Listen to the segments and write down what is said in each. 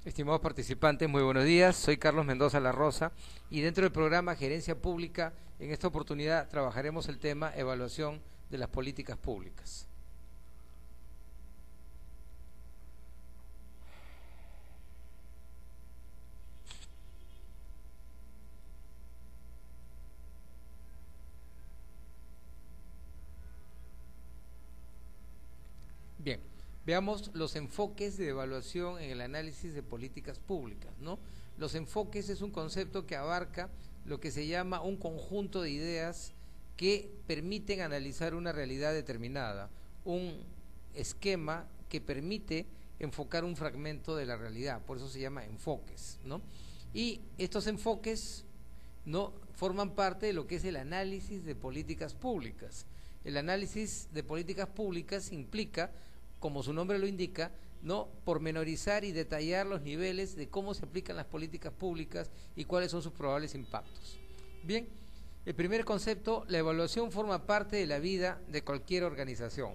Estimados participantes, muy buenos días. Soy Carlos Mendoza La Rosa y dentro del programa Gerencia Pública, en esta oportunidad trabajaremos el tema evaluación de las políticas públicas. Bien, veamos los enfoques de evaluación en el análisis de políticas públicas, ¿no? Los enfoques es un concepto que abarca lo que se llama un conjunto de ideas que permiten analizar una realidad determinada, un esquema que permite enfocar un fragmento de la realidad, por eso se llama enfoques, ¿no? Y estos enfoques no forman parte de lo que es el análisis de políticas públicas. El análisis de políticas públicas implica, como su nombre lo indica, no pormenorizar y detallar los niveles de cómo se aplican las políticas públicas y cuáles son sus probables impactos. Bien, el primer concepto, la evaluación forma parte de la vida de cualquier organización,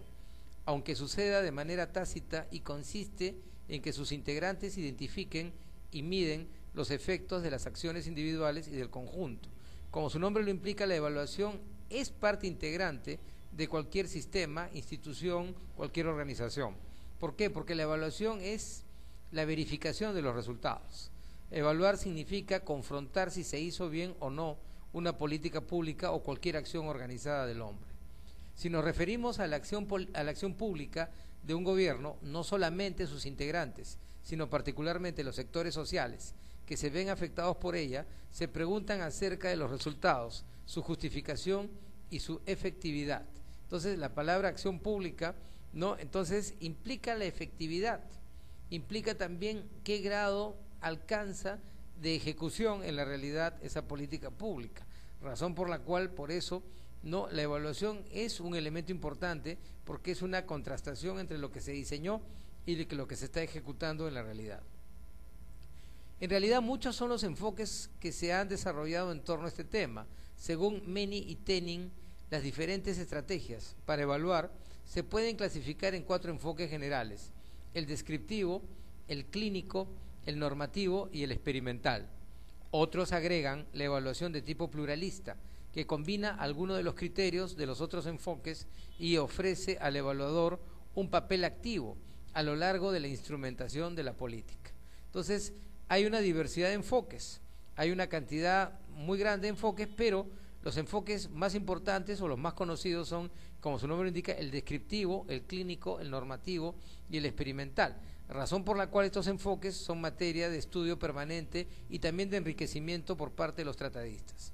aunque suceda de manera tácita y consiste en que sus integrantes identifiquen y miden los efectos de las acciones individuales y del conjunto. Como su nombre lo implica, la evaluación es parte integrante de cualquier sistema, institución, cualquier organización. ¿Por qué? Porque la evaluación es la verificación de los resultados. Evaluar significa confrontar si se hizo bien o no una política pública o cualquier acción organizada del hombre. Si nos referimos a la acción pública de un gobierno, no solamente sus integrantes, sino particularmente los sectores sociales que se ven afectados por ella, se preguntan acerca de los resultados, su justificación y su efectividad. Entonces, la palabra acción pública, ¿no? Entonces, implica la efectividad, implica también qué grado alcanza de ejecución en la realidad esa política pública, razón por la cual, por eso, no, la evaluación es un elemento importante porque es una contrastación entre lo que se diseñó y lo que se está ejecutando en la realidad. En realidad muchos son los enfoques que se han desarrollado en torno a este tema. Según Meny y Tenin, las diferentes estrategias para evaluar se pueden clasificar en 4 enfoques generales: el descriptivo, el clínico, el normativo y el experimental. Otros agregan la evaluación de tipo pluralista, que combina algunos de los criterios de los otros enfoques y ofrece al evaluador un papel activo a lo largo de la instrumentación de la política. Entonces, hay una diversidad de enfoques, hay una cantidad muy grande de enfoques, pero los enfoques más importantes o los más conocidos son, como su nombre indica, el descriptivo, el clínico, el normativo y el experimental, razón por la cual estos enfoques son materia de estudio permanente y también de enriquecimiento por parte de los tratadistas.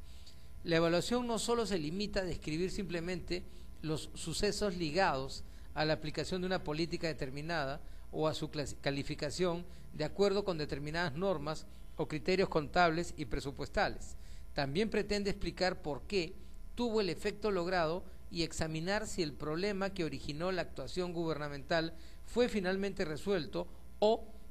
La evaluación no solo se limita a describir simplemente los sucesos ligados a la aplicación de una política determinada o a su calificación de acuerdo con determinadas normas o criterios contables y presupuestales. También pretende explicar por qué tuvo el efecto logrado y examinar si el problema que originó la actuación gubernamental fue finalmente resuelto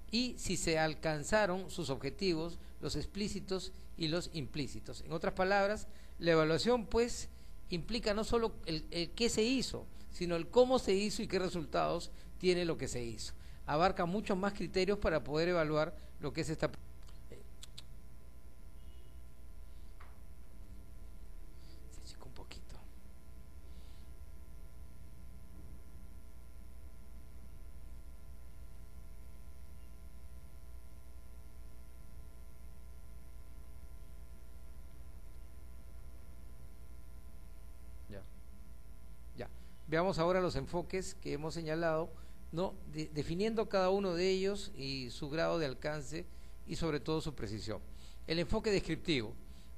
y si se alcanzaron sus objetivos, los explícitos y los implícitos. En otras palabras, la evaluación pues implica no solo el qué se hizo, sino el cómo se hizo y qué resultados tiene lo que se hizo. Abarca muchos más criterios para poder evaluar lo que es esta. Un poquito. Ya. Ya. Veamos ahora los enfoques que hemos señalado, ¿no? Definiendo cada uno de ellos y su grado de alcance y sobre todo su precisión. El enfoque descriptivo.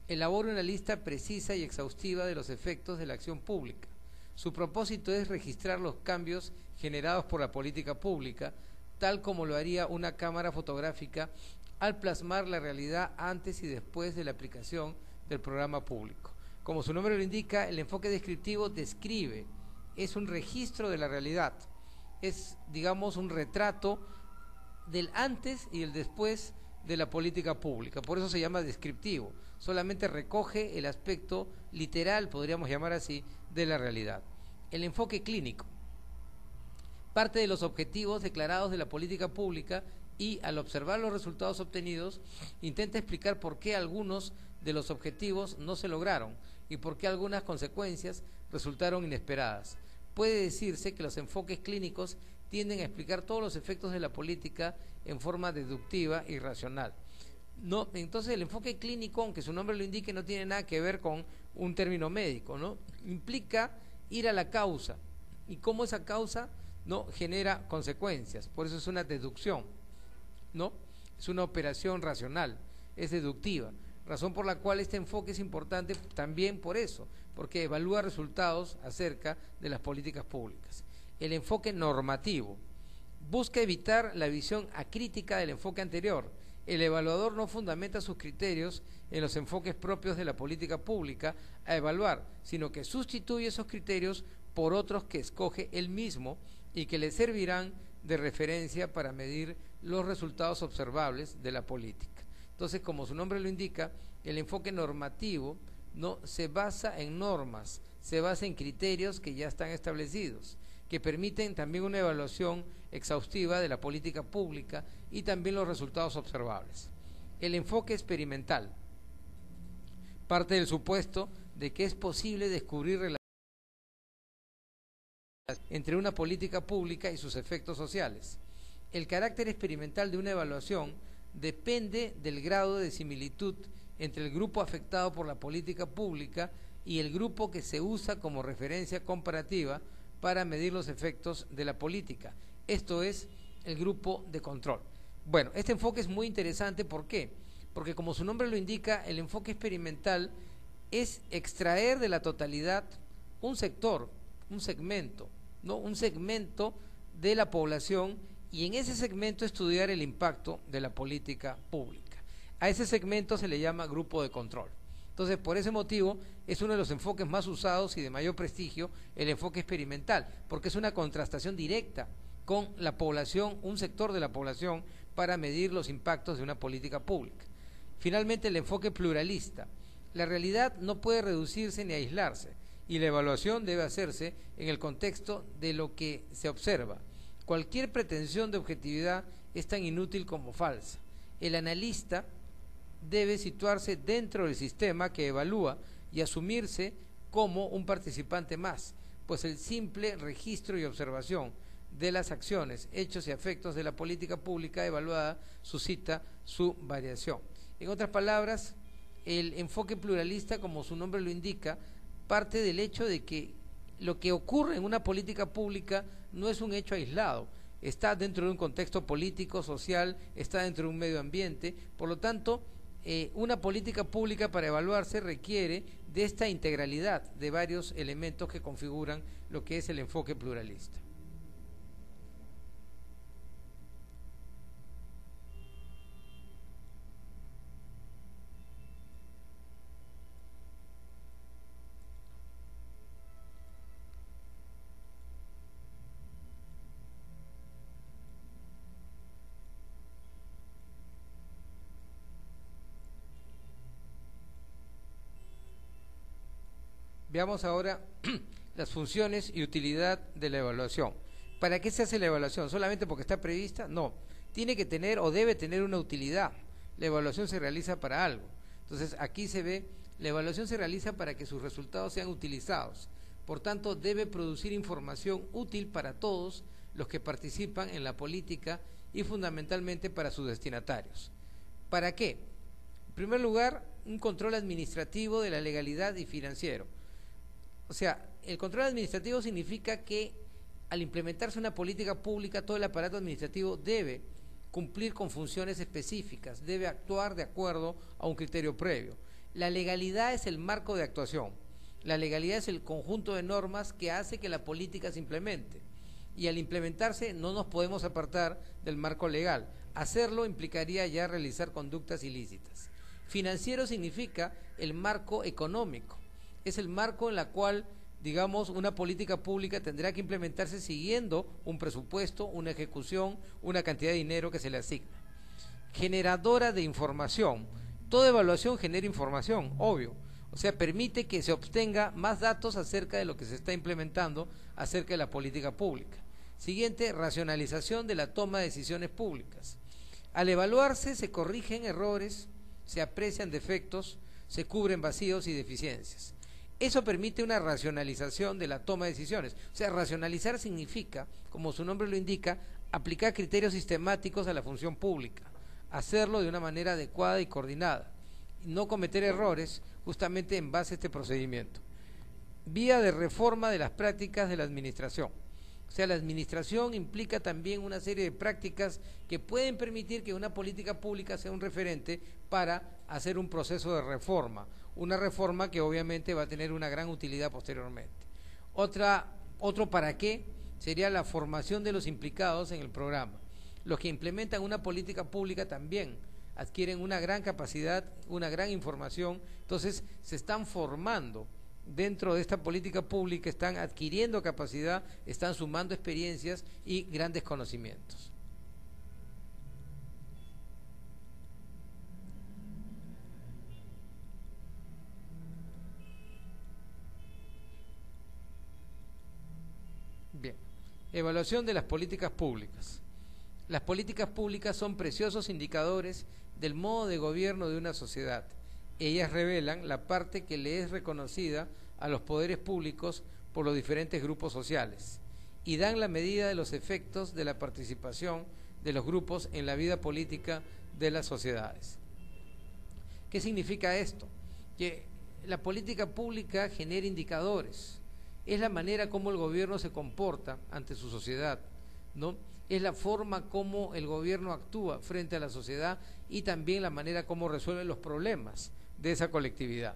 Elabora una lista precisa y exhaustiva de los efectos de la acción pública. Su propósito es registrar los cambios generados por la política pública, tal como lo haría una cámara fotográfica al plasmar la realidad antes y después de la aplicación del programa público. Como su nombre lo indica, el enfoque descriptivo describe, es un registro de la realidad, es, digamos, un retrato del antes y el después de la política pública, por eso se llama descriptivo, solamente recoge el aspecto literal, podríamos llamar así, de la realidad. El enfoque clínico. Parte de los objetivos declarados de la política pública y al observar los resultados obtenidos intenta explicar por qué algunos de los objetivos no se lograron y por qué algunas consecuencias resultaron inesperadas. Puede decirse que los enfoques clínicos tienden a explicar todos los efectos de la política en forma deductiva y racional. No, entonces el enfoque clínico, aunque su nombre lo indique, no tiene nada que ver con un término médico, ¿no? Implica ir a la causa y cómo esa causa no genera consecuencias, por eso es una deducción, ¿no? Es una operación racional, es deductiva, razón por la cual este enfoque es importante también por eso, porque evalúa resultados acerca de las políticas públicas. El enfoque normativo busca evitar la visión acrítica del enfoque anterior. El evaluador no fundamenta sus criterios en los enfoques propios de la política pública a evaluar, sino que sustituye esos criterios por otros que escoge él mismo y que le servirán de referencia para medir los resultados observables de la política. Entonces, como su nombre lo indica, el enfoque normativo no se basa en normas, se basa en criterios que ya están establecidos, que permiten también una evaluación exhaustiva de la política pública y también los resultados observables. El enfoque experimental parte del supuesto de que es posible descubrir relaciones entre una política pública y sus efectos sociales. El carácter experimental de una evaluación depende del grado de similitud entre el grupo afectado por la política pública y el grupo que se usa como referencia comparativa para medir los efectos de la política. Esto es el grupo de control. Bueno, este enfoque es muy interesante, ¿por qué? Porque como su nombre lo indica, el enfoque experimental es extraer de la totalidad un sector, un segmento, ¿no? Un segmento de la población y en ese segmento estudiar el impacto de la política pública. A ese segmento se le llama grupo de control. Entonces, por ese motivo, es uno de los enfoques más usados y de mayor prestigio, el enfoque experimental, porque es una contrastación directa con la población, un sector de la población, para medir los impactos de una política pública. Finalmente, el enfoque pluralista. La realidad no puede reducirse ni aislarse, y la evaluación debe hacerse en el contexto de lo que se observa. Cualquier pretensión de objetividad es tan inútil como falsa. El analista debe situarse dentro del sistema que evalúa y asumirse como un participante más, pues el simple registro y observación de las acciones, hechos y efectos de la política pública evaluada suscita su variación. En otras palabras, el enfoque pluralista, como su nombre lo indica, parte del hecho de que lo que ocurre en una política pública no es un hecho aislado, está dentro de un contexto político, social, está dentro de un medio ambiente, por lo tanto, una política pública para evaluarse requiere de esta integralidad de varios elementos que configuran lo que es el enfoque pluralista. Veamos ahora las funciones y utilidad de la evaluación. ¿Para qué se hace la evaluación? ¿Solamente porque está prevista? No. Tiene que tener o debe tener una utilidad. La evaluación se realiza para algo. Entonces, aquí se ve, la evaluación se realiza para que sus resultados sean utilizados. Por tanto, debe producir información útil para todos los que participan en la política y fundamentalmente para sus destinatarios. ¿Para qué? En primer lugar, un control administrativo de la legalidad y financiero. O sea, el control administrativo significa que al implementarse una política pública, todo el aparato administrativo debe cumplir con funciones específicas, debe actuar de acuerdo a un criterio previo. La legalidad es el marco de actuación, la legalidad es el conjunto de normas que hace que la política se implemente. Y al implementarse no nos podemos apartar del marco legal. Hacerlo implicaría ya realizar conductas ilícitas. Financiero significa el marco económico. Es el marco en el cual, digamos, una política pública tendrá que implementarse siguiendo un presupuesto, una ejecución, una cantidad de dinero que se le asigna. Generadora de información. Toda evaluación genera información, obvio. O sea, permite que se obtenga más datos acerca de lo que se está implementando acerca de la política pública. Siguiente, racionalización de la toma de decisiones públicas. Al evaluarse se corrigen errores, se aprecian defectos, se cubren vacíos y deficiencias. Eso permite una racionalización de la toma de decisiones. O sea, racionalizar significa, como su nombre lo indica, aplicar criterios sistemáticos a la función pública, hacerlo de una manera adecuada y coordinada, y no cometer errores justamente en base a este procedimiento. Vía de reforma de las prácticas de la administración. O sea, la administración implica también una serie de prácticas que pueden permitir que una política pública sea un referente para hacer un proceso de reforma, una reforma que obviamente va a tener una gran utilidad posteriormente. Otro para qué sería la formación de los implicados en el programa. Los que implementan una política pública también adquieren una gran capacidad, una gran información, entonces se están formando dentro de esta política pública, están adquiriendo capacidad, están sumando experiencias y grandes conocimientos. Bien, evaluación de las políticas públicas. Las políticas públicas son preciosos indicadores del modo de gobierno de una sociedad. Ellas revelan la parte que le es reconocida a los poderes públicos por los diferentes grupos sociales y dan la medida de los efectos de la participación de los grupos en la vida política de las sociedades. ¿Qué significa esto? Que la política pública genera indicadores, es la manera como el gobierno se comporta ante su sociedad, ¿no? Es la forma como el gobierno actúa frente a la sociedad y también la manera como resuelve los problemas de esa colectividad.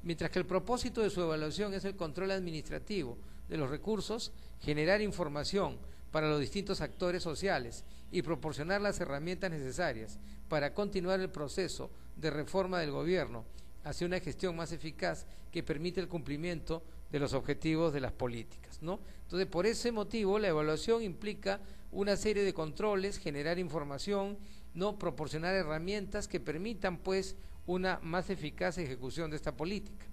Mientras que el propósito de su evaluación es el control administrativo de los recursos, generar información para los distintos actores sociales y proporcionar las herramientas necesarias para continuar el proceso de reforma del gobierno hacia una gestión más eficaz que permite el cumplimiento de los objetivos de las políticas, ¿no? Entonces, por ese motivo, la evaluación implica una serie de controles, generar información, no proporcionar herramientas que permitan, pues, una más eficaz ejecución de esta política.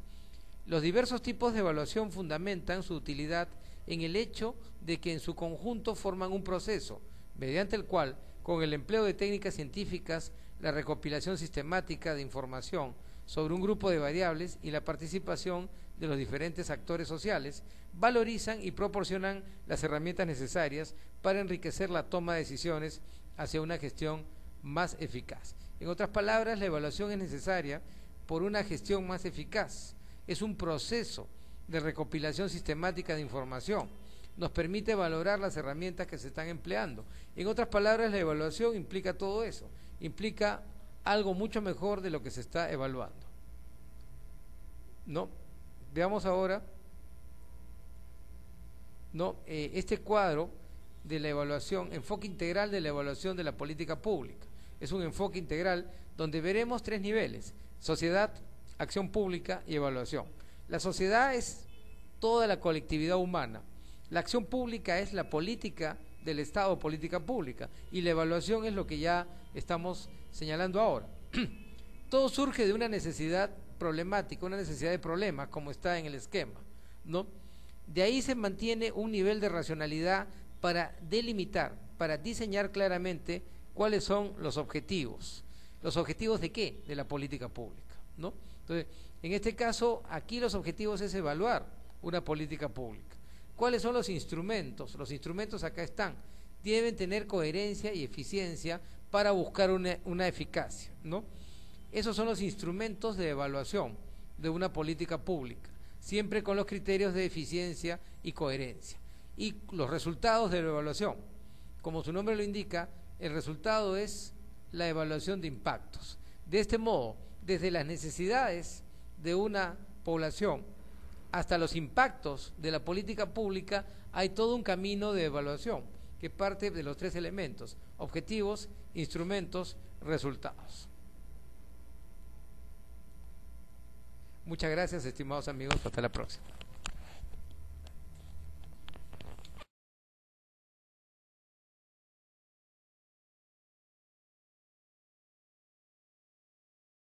Los diversos tipos de evaluación fundamentan su utilidad en el hecho de que en su conjunto forman un proceso, mediante el cual, con el empleo de técnicas científicas, la recopilación sistemática de información sobre un grupo de variables y la participación de los diferentes actores sociales, valorizan y proporcionan las herramientas necesarias para enriquecer la toma de decisiones hacia una gestión más eficaz. En otras palabras, la evaluación es necesaria por una gestión más eficaz. Es un proceso de recopilación sistemática de información. Nos permite valorar las herramientas que se están empleando. En otras palabras, la evaluación implica todo eso. Implica algo mucho mejor de lo que se está evaluando, ¿no? Veamos ahora, ¿no?, este cuadro de la evaluación, enfoque integral de la evaluación de la política pública. Es un enfoque integral donde veremos tres niveles: sociedad, acción pública y evaluación. La sociedad es toda la colectividad humana. La acción pública es la política del Estado, política pública, y la evaluación es lo que ya estamos señalando ahora. Todo surge de una necesidad problemática, una necesidad de problemas, como está en el esquema, ¿no? De ahí se mantiene un nivel de racionalidad para delimitar, para diseñar claramente cuáles son los objetivos. ¿Los objetivos de qué? De la política pública, ¿no? Entonces, en este caso, aquí los objetivos es evaluar una política pública. ¿Cuáles son los instrumentos? Los instrumentos acá están. Deben tener coherencia y eficiencia para buscar una eficacia, ¿no? Esos son los instrumentos de evaluación de una política pública, siempre con los criterios de eficiencia y coherencia. Y los resultados de la evaluación, como su nombre lo indica, el resultado es la evaluación de impactos. De este modo, desde las necesidades de una población hasta los impactos de la política pública, hay todo un camino de evaluación que parte de los tres elementos: objetivos, instrumentos, resultados. Muchas gracias, estimados amigos, hasta la próxima.